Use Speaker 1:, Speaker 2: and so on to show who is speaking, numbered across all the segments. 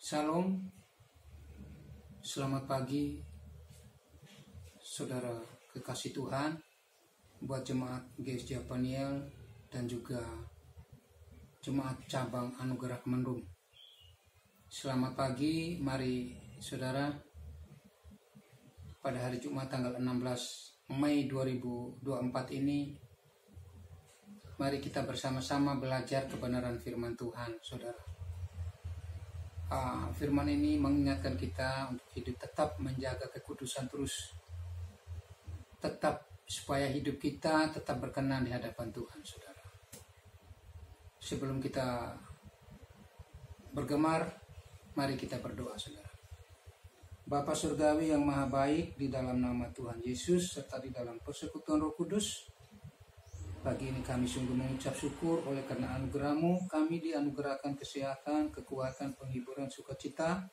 Speaker 1: Shalom, selamat pagi saudara kekasih Tuhan, buat jemaat GSJ Paniel dan juga jemaat cabang Anugerah Kemendung. Selamat pagi, mari saudara, pada hari Jumat tanggal 16 Mei 2024 ini, mari kita bersama-sama belajar kebenaran firman Tuhan, saudara. Firman ini mengingatkan kita untuk hidup tetap menjaga kekudusan terus, tetap supaya hidup kita tetap berkenan di hadapan Tuhan, saudara. Sebelum kita bergemar, mari kita berdoa, saudara. Bapa Surgawi yang maha baik, di dalam nama Tuhan Yesus serta di dalam persekutuan Roh Kudus, pagi ini kami sungguh mengucap syukur oleh karena anugerah-Mu kami dianugerahkan kesehatan, kekuatan, penghiburan, sukacita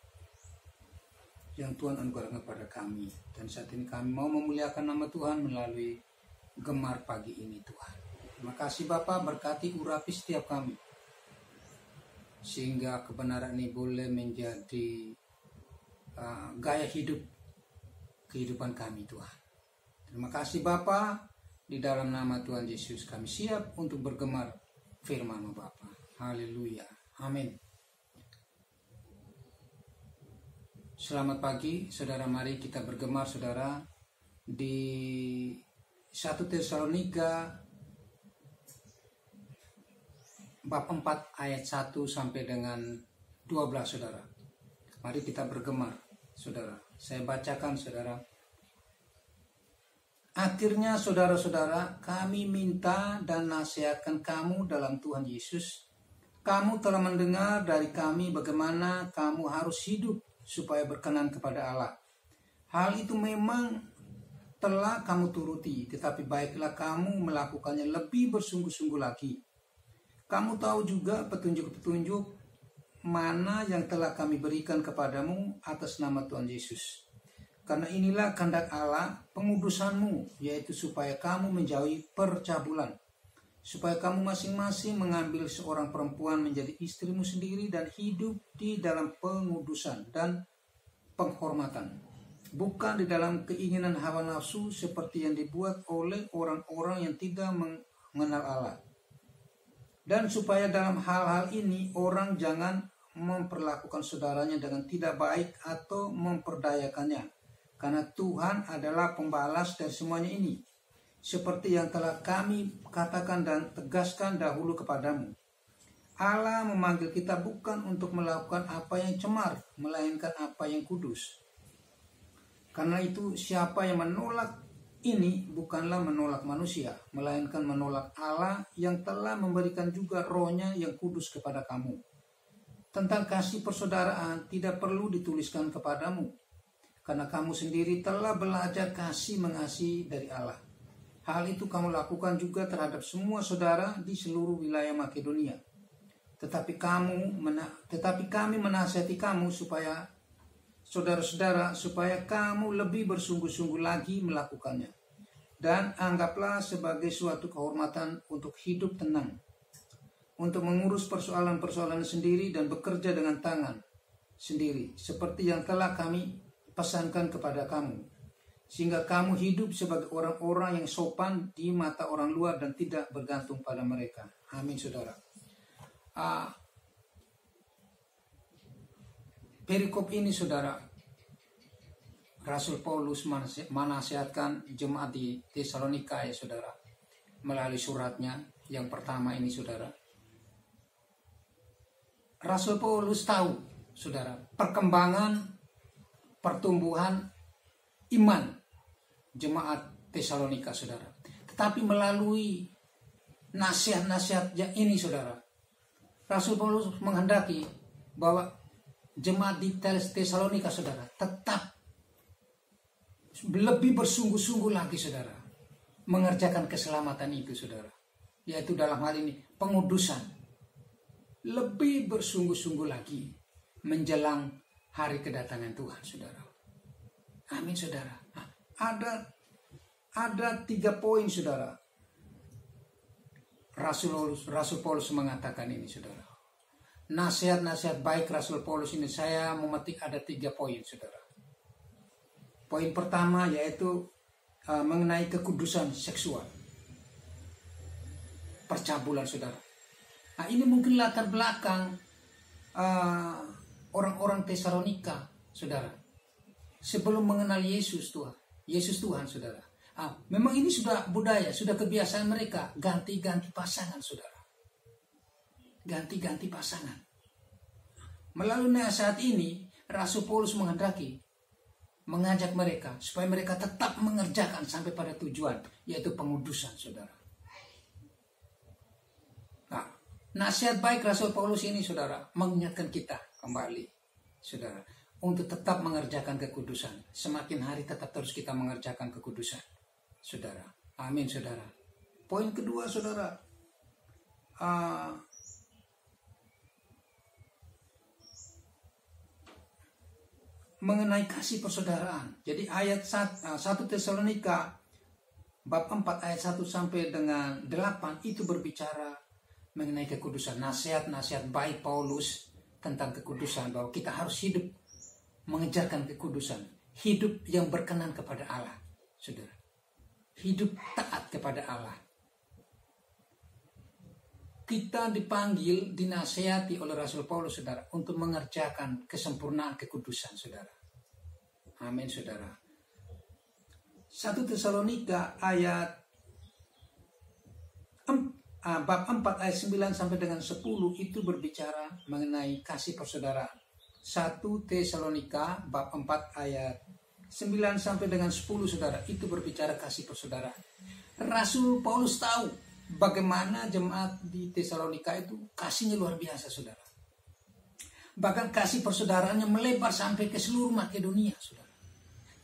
Speaker 1: yang Tuhan anugerahkan kepada kami. Dan saat ini kami mau memuliakan nama Tuhan melalui gemar pagi ini, Tuhan. Terima kasih Bapa, berkati urapi setiap kami, sehingga kebenaran ini boleh menjadi gaya hidup kehidupan kami, Tuhan. Terima kasih Bapa. Di dalam nama Tuhan Yesus kami siap untuk bergemar firman-Mu Bapa. Haleluya. Amin. Selamat pagi saudara, mari kita bergemar saudara di 1 Tesalonika bab 4 ayat 1 sampai dengan 12 saudara. Mari kita bergemar saudara. Saya bacakan saudara. Akhirnya saudara-saudara, kami minta dan nasihatkan kamu dalam Tuhan Yesus. Kamu telah mendengar dari kami bagaimana kamu harus hidup supaya berkenan kepada Allah. Hal itu memang telah kamu turuti, tetapi baiklah kamu melakukannya lebih bersungguh-sungguh lagi. Kamu tahu juga petunjuk-petunjuk mana yang telah kami berikan kepadamu atas nama Tuhan Yesus. Karena inilah kehendak Allah, pengudusanmu, yaitu supaya kamu menjauhi percabulan, supaya kamu masing-masing mengambil seorang perempuan menjadi istrimu sendiri dan hidup di dalam pengudusan dan penghormatan, bukan di dalam keinginan hawa nafsu seperti yang dibuat oleh orang-orang yang tidak mengenal Allah. Dan supaya dalam hal-hal ini orang jangan memperlakukan saudaranya dengan tidak baik atau memperdayakannya. Karena Tuhan adalah pembalas dari semuanya ini, seperti yang telah kami katakan dan tegaskan dahulu kepadamu. Allah memanggil kita bukan untuk melakukan apa yang cemar, melainkan apa yang kudus. Karena itu siapa yang menolak ini bukanlah menolak manusia, melainkan menolak Allah yang telah memberikan juga rohnya yang kudus kepada kamu. Tentang kasih persaudaraan tidak perlu dituliskan kepadamu, karena kamu sendiri telah belajar kasih mengasihi dari Allah. Hal itu kamu lakukan juga terhadap semua saudara di seluruh wilayah Makedonia. Tetapi kami menasihati kamu supaya saudara-saudara, supaya kamu lebih bersungguh-sungguh lagi melakukannya. Dan anggaplah sebagai suatu kehormatan untuk hidup tenang, untuk mengurus persoalan-persoalan sendiri dan bekerja dengan tangan sendiri, seperti yang telah kami pesankan kepada kamu, sehingga kamu hidup sebagai orang-orang yang sopan di mata orang luar dan tidak bergantung pada mereka. Amin saudara. Perikop ini saudara, Rasul Paulus menasihatkan jemaat di Tesalonika ya saudara, melalui suratnya yang pertama ini saudara. Rasul Paulus tahu saudara perkembangan pertumbuhan iman jemaat Tesalonika saudara. Tetapi melalui nasihat-nasihatnya ini saudara, Rasul Paulus menghendaki bahwa jemaat di Tesalonika saudara tetap lebih bersungguh-sungguh lagi saudara mengerjakan keselamatan itu saudara, yaitu dalam hal ini pengudusan, lebih bersungguh-sungguh lagi menjelang hari kedatangan Tuhan saudara. Amin saudara. Ada 3 poin saudara. Rasul Paulus mengatakan ini saudara. nasihat-nasihat baik Rasul Paulus ini saya memetik ada 3 poin, saudara. Poin pertama yaitu mengenai kekudusan seksual, percabulan, saudara. Nah, ini mungkin latar belakang orang-orang Tesalonika, saudara, sebelum mengenal Yesus Tuhan, saudara. Memang ini sudah budaya, sudah kebiasaan mereka ganti-ganti pasangan, saudara. Ganti-ganti pasangan. Melalui nasihat ini, Rasul Paulus mengajak mereka supaya mereka tetap mengerjakan sampai pada tujuan, yaitu pengudusan, saudara. Nah, nasihat baik Rasul Paulus ini, saudara, mengingatkan kita kembali, saudara, untuk tetap mengerjakan kekudusan. Semakin hari tetap terus kita mengerjakan kekudusan, saudara. Amin, saudara. Poin kedua, saudara, mengenai kasih persaudaraan. Jadi ayat 1 Tesalonika bab 4 ayat 1 sampai dengan 8 itu berbicara mengenai kekudusan. Nasihat-nasihat baik Paulus tentang kekudusan, bahwa kita harus hidup mengejarkan kekudusan, hidup yang berkenan kepada Allah, saudara. Hidup taat kepada Allah. Kita dipanggil, dinasihati oleh Rasul Paulus, saudara, untuk mengerjakan kesempurnaan kekudusan, saudara. Amin, saudara. 1 Tesalonika ayat bab 4 ayat 9 sampai dengan 10 itu berbicara mengenai kasih persaudaraan. 1 Tesalonika bab 4 ayat 9 sampai dengan 10, saudara, itu berbicara kasih persaudaraan. Rasul Paulus tahu bagaimana jemaat di Tesalonika itu kasihnya luar biasa, saudara. Bahkan kasih persaudaraannya melebar sampai ke seluruh Makedonia, saudara.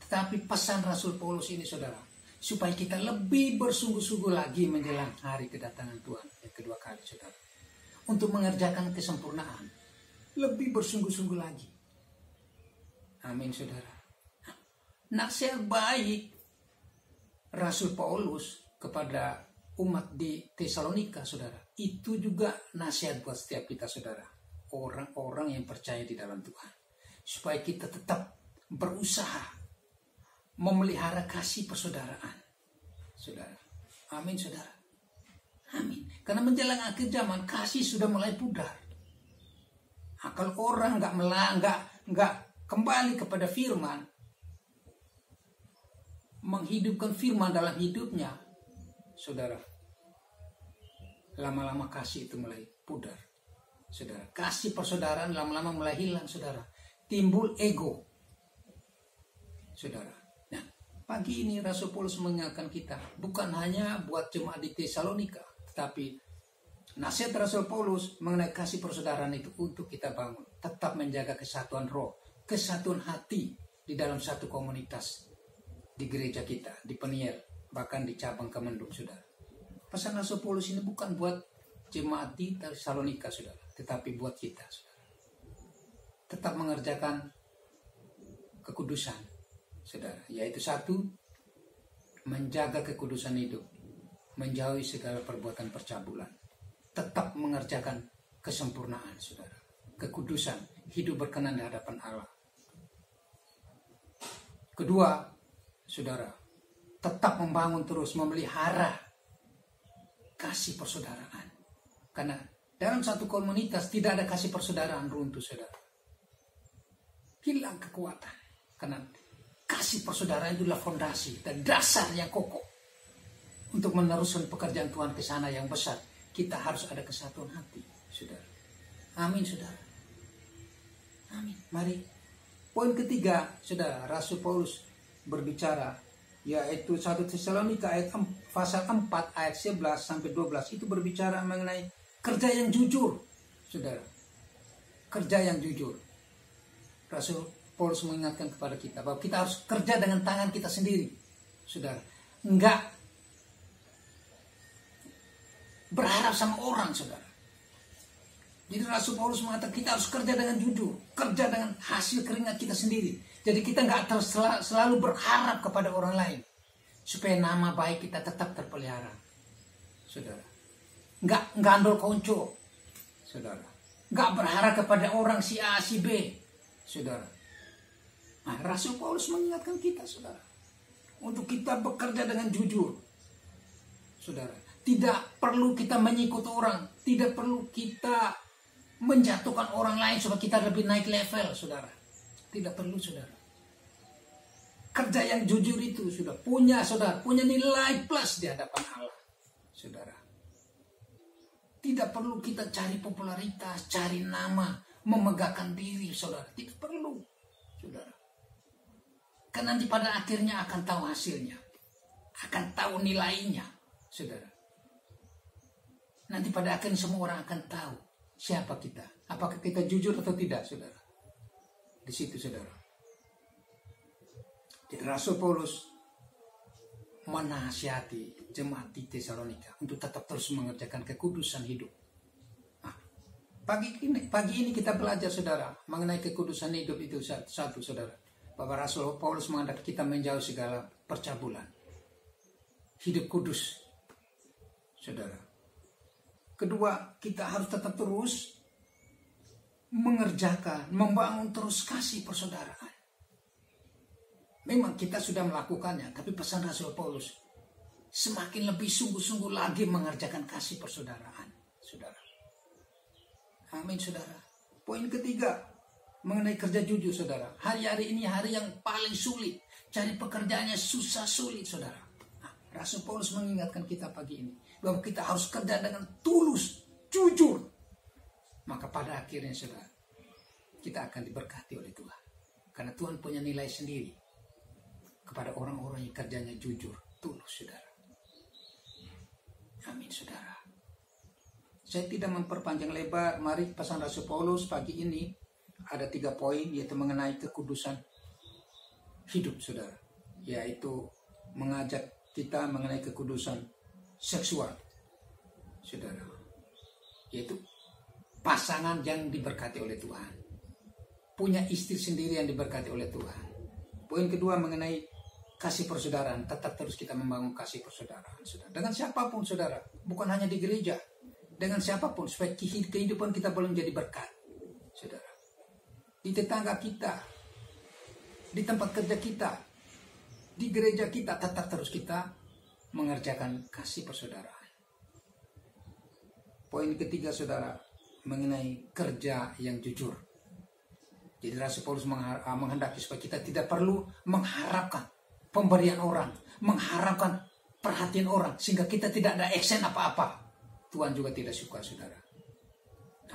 Speaker 1: Tetapi pesan Rasul Paulus ini, saudara, supaya kita lebih bersungguh-sungguh lagi menjelang hari kedatangan Tuhan yang kedua kali, saudara, untuk mengerjakan kesempurnaan. Lebih bersungguh-sungguh lagi. Amin, saudara. Nasihat baik Rasul Paulus kepada umat di Tesalonika, saudara, itu juga nasihat buat setiap kita, saudara, orang-orang yang percaya di dalam Tuhan, supaya kita tetap berusaha memelihara kasih persaudaraan, saudara. Amin, saudara. Amin. Karena menjelang akhir zaman kasih sudah mulai pudar. Kalau orang nggak kembali kepada firman, menghidupkan firman dalam hidupnya, saudara, lama-lama kasih itu mulai pudar, saudara. Kasih persaudaraan lama-lama mulai hilang, saudara. Timbul ego, saudara. Nah, pagi ini Rasul Paulus mengingatkan kita, bukan hanya buat jemaat di Tesalonika, tetapi nasihat Rasul Paulus mengenai kasih persaudaraan itu untuk kita bangun, tetap menjaga kesatuan roh, kesatuan hati di dalam satu komunitas, di gereja kita, di Peniel, bahkan di cabang Kemendung, saudara. Pesan Rasul Paulus ini bukan buat jemaat di Tesalonika, saudara, tetapi buat kita, saudara. Tetap mengerjakan kekudusan, saudara, yaitu 1, menjaga kekudusan hidup, menjauhi segala perbuatan percabulan, tetap mengerjakan kesempurnaan, saudara, kekudusan, hidup berkenan di hadapan Allah. Kedua, saudara, tetap membangun terus, memelihara kasih persaudaraan. Karena dalam satu komunitas tidak ada kasih persaudaraan, runtuh, saudara. Hilang kekuatan. Karena kasih persaudaraan itulah fondasi dan dasar yang kokoh untuk meneruskan pekerjaan Tuhan ke sana yang besar. Kita harus ada kesatuan hati, saudara. Amin, saudara. Amin. Mari. Poin ketiga, saudara, Rasul Paulus berbicara, yaitu 1 Tesalonika pasal 4 ayat 11 sampai 12 itu berbicara mengenai kerja yang jujur, saudara. Kerja yang jujur. Rasul Paulus mengingatkan kepada kita bahwa kita harus kerja dengan tangan kita sendiri, saudara. Enggak berharap sama orang, saudara. Jadi Rasul Paulus mengatakan kita harus kerja dengan jujur, kerja dengan hasil keringat kita sendiri. Jadi kita nggak selalu berharap kepada orang lain, supaya nama baik kita tetap terpelihara, saudara. Nggak andol konco, saudara. Gak berharap kepada orang si A, si B, saudara. Nah, Rasul Paulus mengingatkan kita, saudara, untuk kita bekerja dengan jujur, saudara. Tidak perlu kita mengikut orang, tidak perlu kita menjatuhkan orang lain supaya kita lebih naik level, saudara. Tidak perlu, saudara. Kerja yang jujur itu sudah punya, saudara, punya nilai plus di hadapan Allah, saudara. Tidak perlu kita cari popularitas, cari nama, memegahkan diri, saudara. Tidak perlu, saudara. Karena nanti pada akhirnya akan tahu hasilnya. Akan tahu nilainya, saudara. Nanti pada akhirnya semua orang akan tahu siapa kita. Apakah kita jujur atau tidak, saudara. Di situ, saudara. Jadi Rasul Paulus menasihati jemaat di Tesalonika untuk tetap terus mengerjakan kekudusan hidup. Nah, pagi ini kita belajar, saudara, mengenai kekudusan hidup itu satu, saudara. Bahwa Rasul Paulus menghendaki kita menjauh segala percabulan. Hidup kudus, saudara. Kedua, kita harus tetap terus mengerjakan, membangun terus kasih persaudaraan. Memang kita sudah melakukannya, tapi pesan Rasul Paulus semakin lebih sungguh-sungguh lagi mengerjakan kasih persaudaraan, saudara. Amin, saudara. Poin ketiga, mengenai kerja jujur, saudara. Hari-hari ini hari yang paling sulit. Cari pekerjaannya susah sulit, saudara. Nah, Rasul Paulus mengingatkan kita pagi ini bahwa kita harus kerja dengan tulus, jujur. Maka pada akhirnya, saudara, kita akan diberkati oleh Tuhan. Karena Tuhan punya nilai sendiri kepada orang-orang yang kerjanya jujur, tulus, saudara. Amin, saudara. Saya tidak memperpanjang lebar. Mari pesan Rasul Paulus pagi ini ada 3 poin, yaitu mengenai kekudusan hidup, saudara. Yaitu mengajak kita mengenai kekudusan seksual, saudara. Yaitu pasangan yang diberkati oleh Tuhan. Punya istri sendiri yang diberkati oleh Tuhan. Poin kedua mengenai kasih persaudaraan. Tetap terus kita membangun kasih persaudaraan, saudara. Dengan siapapun, saudara. Bukan hanya di gereja. Dengan siapapun. Supaya kehidupan kita belum jadi berkat, saudara. Di tetangga kita. Di tempat kerja kita. Di gereja kita. Tetap terus kita mengerjakan kasih persaudaraan. Poin ketiga, saudara. Mengenai kerja yang jujur. Jadi Rasul Paulus menghendaki supaya kita tidak perlu mengharapkan pemberian orang, mengharapkan perhatian orang, sehingga kita tidak ada action apa-apa. Tuhan juga tidak suka, saudara.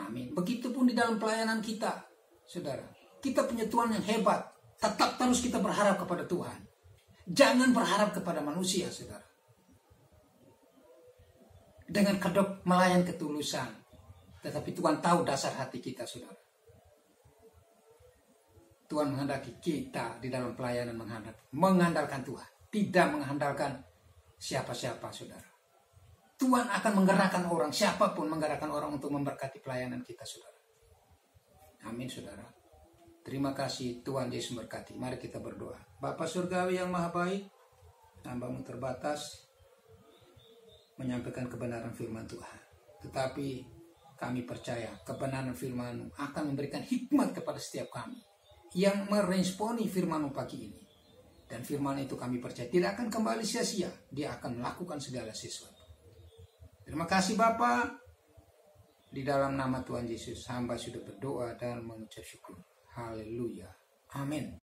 Speaker 1: Amin. Begitupun di dalam pelayanan kita, saudara. Kita punya Tuhan yang hebat. Tetap terus kita berharap kepada Tuhan. Jangan berharap kepada manusia, saudara. Dengan kedok melayan ketulusan. Tetapi Tuhan tahu dasar hati kita, saudara. Tuhan menghendaki kita di dalam pelayanan mengandalkan Tuhan. Tidak mengandalkan siapa-siapa, saudara. Tuhan akan menggerakkan orang, siapapun menggerakkan orang untuk memberkati pelayanan kita, saudara. Amin, saudara. Terima kasih, Tuhan Yesus memberkati. Mari kita berdoa. Bapa Surgawi yang maha baik, hamba-Mu terbatas menyampaikan kebenaran firman Tuhan. Tetapi kami percaya kebenaran firman-Mu akan memberikan hikmat kepada setiap kami yang meresponi firman-Mu pagi ini. Dan firman itu kami percaya tidak akan kembali sia-sia. Dia akan melakukan segala sesuatu. Terima kasih Bapa. Di dalam nama Tuhan Yesus, hamba sudah berdoa dan mengucap syukur. Haleluya. Amin.